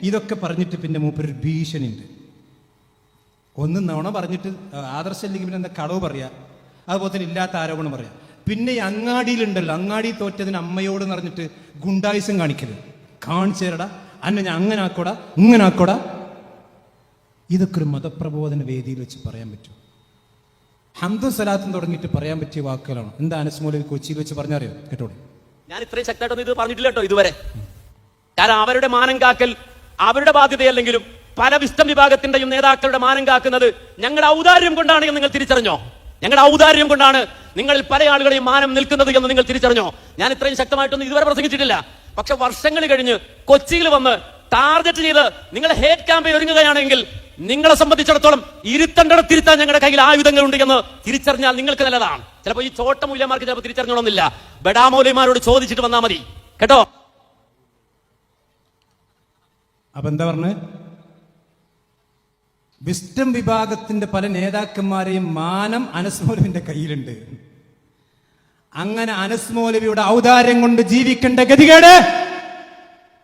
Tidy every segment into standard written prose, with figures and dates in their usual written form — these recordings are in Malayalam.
ഇതൊക്കെ പറഞ്ഞിട്ട് പിന്നെ മൂപ്പര് ഭീഷണി ഉണ്ട്. ഒന്ന് നുണ പറഞ്ഞിട്ട് ആദർശമില്ലെങ്കിൽ പിന്നെ എന്താ കളവ് പറയാ, അതുപോലെ തന്നെ ഇല്ലാത്ത ആരോപണം പറയാം. പിന്നെ ഈ അങ്ങാടിയിലുണ്ടല്ലോ, അങ്ങാടി തോറ്റതിന് അമ്മയോട് പറഞ്ഞിട്ട് ഗുണ്ടായുസം കാണിക്കല്, കാണിച്ചേരടാ അന്നെ ഞാൻ അങ്ങനെ ആക്കോടാ ഇങ്ങനെ ആക്കോടാ. ഇതൊക്കെ ഒരു മതപ്രബോധന വേദിയിൽ വെച്ച് പറയാൻ പറ്റും? ഹംദും സലാത്തും തുടങ്ങിയിട്ട് പറയാൻ പറ്റിയ വാക്കുകളാണ്. എന്താ അനസ് മൗലവി കൊച്ചിയിൽ വെച്ച് പറഞ്ഞറിയോ? കേട്ടോളൂ. ഞാൻ ഇത്രയും ശക്തമായിട്ടൊന്നും ഇത് പറഞ്ഞിട്ടില്ല കേട്ടോ ഇതുവരെ. കാരണം അവരുടെ മാനം കാക്കൽ അവരുടെ ബാധ്യതയല്ലെങ്കിലും പല വിസ്തം വിഭാഗത്തിന്റെയും നേതാക്കളുടെ മാനം കാക്കുന്നത് ഞങ്ങളുടെ ഔദാര്യം കൊണ്ടാണ് എന്ന് നിങ്ങൾ തിരിച്ചറിഞ്ഞോ? ഞങ്ങളുടെ ഔദാര്യം കൊണ്ടാണ് നിങ്ങളിൽ പല ആളുകളെയും മാനം നിൽക്കുന്നത് എന്ന് നിങ്ങൾ തിരിച്ചറിഞ്ഞോ? ഞാൻ ഇത്രയും ശക്തമായിട്ടൊന്നും ഇതുവരെ പ്രസംഗിച്ചിട്ടില്ല. പക്ഷെ വർഷങ്ങൾ കഴിഞ്ഞ് കൊച്ചിയിൽ വന്ന് ടാർഗറ്റ് ചെയ്ത് നിങ്ങൾ ഹേറ്റ് ക്യാമ്പയിൻ ഒരുങ്ങുകയാണെങ്കിൽ നിങ്ങളെ സംബന്ധിച്ചിടത്തോളം ഇരുത്തണ്ടടത്തിരുത്താൻ ഞങ്ങളുടെ കയ്യിൽ ആയുധങ്ങളുണ്ട് എന്ന് തിരിച്ചറിഞ്ഞാൽ നിങ്ങൾക്ക് നല്ലതാണ്. ചിലപ്പോൾ ഈ ചോട്ട മൂല്യമാർക്ക് ചിലപ്പോൾ തിരിച്ചറിഞ്ഞോണമെന്നില്ല. ബഡാമൗലന്മാരോട് ചോദിച്ചിട്ട് വന്നാൽ മതി കേട്ടോ. അപ്പൊ എന്താ പറഞ്ഞ് വിസ്ഡം വിഭാഗത്തിന്റെ പല നേതാക്കന്മാരെയും മാനം അനസ് മൗലവിന്റെ കയ്യിലുണ്ട്. അങ്ങനെ അനസ് മൗലവിയുടെ ഔദാര്യം കൊണ്ട് ജീവിക്കേണ്ട ഗതികേട്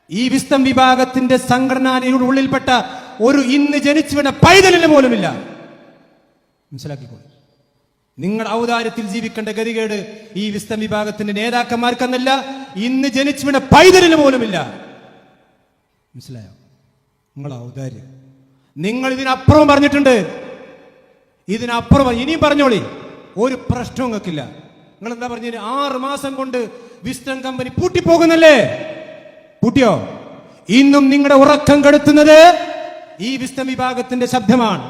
ഈ വിസ്ഡം വിഭാഗത്തിന്റെ സംഘടനയുടെ ഉള്ളിൽപ്പെട്ട ഒരു ഇന്ന് ജനിച്ചു വീണ പൈതലിന് പോലുമില്ല. മനസ്സിലാക്കിക്കോളൂ. നിങ്ങളുടെ ഔദാര്യത്തിൽ ജീവിക്കേണ്ട ഗതികേട് ഈ വിസ്ഡം വിഭാഗത്തിന്റെ നേതാക്കന്മാർക്കെന്നല്ല, ഇന്ന് ജനിച്ചു വീണ പൈതലിന് പോലുമില്ല. മനസ്സിലായോ? നിങ്ങളുടെ ഔദാര്യം നിങ്ങൾ ഇതിനപ്പുറവും പറഞ്ഞിട്ടുണ്ട്. ഇതിനപ്പുറം ഇനിയും പറഞ്ഞോളി, ഒരു പ്രശ്നവും നിങ്ങൾക്കില്ല. നിങ്ങൾ എന്താ പറഞ്ഞ 6 മാസം കൊണ്ട് വിസ്ഡം കമ്പനി പൂട്ടിപ്പോകുന്നല്ലേ? പൂട്ടിയോ? ഇന്നും നിങ്ങളുടെ ഉറക്കം കെടുത്തുന്നത് ഈ വിസ്ഡം വിഭാഗത്തിന്റെ ശബ്ദമാണ്.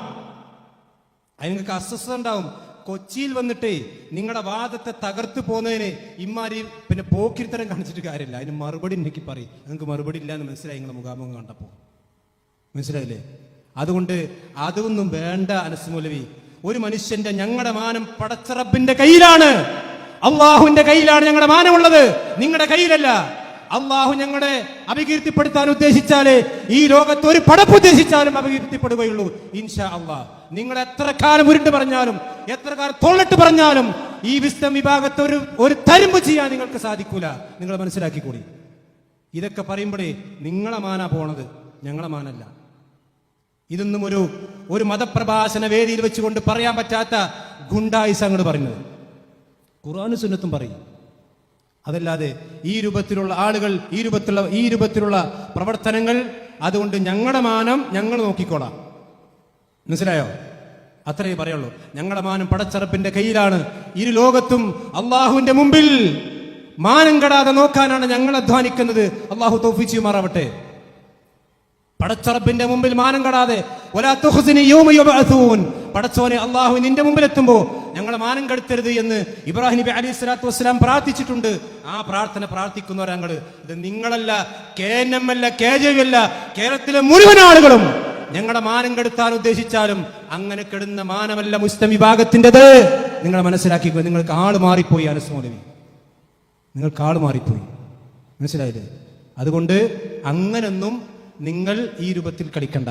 അത് നിങ്ങൾക്ക് അസ്വസ്ഥത ഉണ്ടാവും. കൊച്ചിയിൽ വന്നിട്ട് നിങ്ങളുടെ വാദത്തെ തകർത്തു പോകുന്നതിന് ഇമാരി പിന്നെ പോക്കിരിത്തരം കാണിച്ചിട്ട് കാര്യമില്ല. അതിന് മറുപടി എനിക്ക് പറയും. നിങ്ങൾക്ക് മറുപടി ഇല്ല എന്ന് മനസ്സിലായി നിങ്ങളുടെ മുഖാമുഖം കണ്ടപ്പോൾ. മനസ്സിലായില്ലേ? അതുകൊണ്ട് അതൊന്നും വേണ്ട അനസ് മൗലവി. ഒരു മനുഷ്യന്റെ ഞങ്ങളുടെ മാനം പടച്ച റബ്ബിന്റെ കയ്യിലാണ്, അള്ളാഹുവിന്റെ കയ്യിലാണ് ഞങ്ങളുടെ മാനമുള്ളത്, നിങ്ങളുടെ കയ്യിലല്ല. അള്ളാഹു ഞങ്ങളെ അപകീർത്തിപ്പെടുത്താൻ ഉദ്ദേശിച്ചാലേ ഈ ലോകത്ത് ഒരു പടപ്പ് ഉദ്ദേശിച്ചാലും അപകീർത്തിപ്പെടുകയുള്ളൂ ഇൻഷാ അള്ളാഹ്. നിങ്ങൾ എത്ര കാലം ഉരുണ്ട് പറഞ്ഞാലും എത്ര കാലം തൊള്ളിട്ട് പറഞ്ഞാലും ഈ വിസ്ഡം വിഭാഗത്ത് ഒരു തരുമ്പ് ചെയ്യാൻ നിങ്ങൾക്ക് സാധിക്കൂല. നിങ്ങൾ മനസ്സിലാക്കിക്കൂടി. ഇതൊക്കെ പറയുമ്പോഴേ നിങ്ങളെ മാനാ പോണത്, ഞങ്ങളെ മാനല്ല. ഇതൊന്നും ഒരു മതപ്രഭാഷണ വേദിയിൽ വെച്ചുകൊണ്ട് പറയാൻ പറ്റാത്ത ഗുണ്ടായിസങ്ങൾ പറയുന്നത്. ഖുർആനും സുന്നത്തും പറയും. അതല്ലാതെ ഈ രൂപത്തിലുള്ള ആളുകൾ ഈ രൂപത്തിലുള്ള പ്രവർത്തനങ്ങൾ, അതുകൊണ്ട് ഞങ്ങളുടെ മാനം ഞങ്ങൾ നോക്കിക്കോളാം. മനസ്സിലായോ? അത്രയേ പറയുള്ളൂ. ഞങ്ങളുടെ മാനം പടച്ചറപ്പിന്റെ കയ്യിലാണ്. ഇരു ലോകത്തും അള്ളാഹുവിന്റെ മുമ്പിൽ മാനം കെടാതെ നോക്കാനാണ് ഞങ്ങൾ അധ്വാനിക്കുന്നത്. അള്ളാഹു തൗഫീഖ് ചെയ്യുമാറാവട്ടെ. പടച്ചറപ്പിന്റെ മുമ്പിൽ മാനം കെടാതെ പടച്ചോനെ അള്ളാഹു നിന്റെ മുമ്പിൽ എത്തുമ്പോ ഞങ്ങളെ മാനം കെടുത്തരുത് എന്ന് ഇബ്രാഹിം നബി അലൈഹി സ്വലാത്തു വസ്സലാം പ്രാർത്ഥിച്ചിട്ടുണ്ട്. ആ പ്രാർത്ഥന പ്രാർത്ഥിക്കുന്നവരാങ്ങൾ. ഇത് നിങ്ങളല്ല, KNM അല്ല, KJV അല്ല, കേരളത്തിലെ മുഴുവൻ ആളുകളും ഞങ്ങളുടെ മാനം കെടുത്താൻ ഉദ്ദേശിച്ചാലും അങ്ങനെ കെടുന്ന മാനമല്ല മുസ്ലിം വിഭാഗത്തിൻ്റെത്. നിങ്ങൾ മനസ്സിലാക്കിക്കോ. നിങ്ങൾക്ക് ആള് മാറിപ്പോയി അനസ് മൗലവി, നിങ്ങൾക്ക് ആള് മാറിപ്പോയി. മനസ്സിലായില്ലേ? അതുകൊണ്ട് അങ്ങനൊന്നും നിങ്ങൾ ഈ രൂപത്തിൽ കളിക്കണ്ട.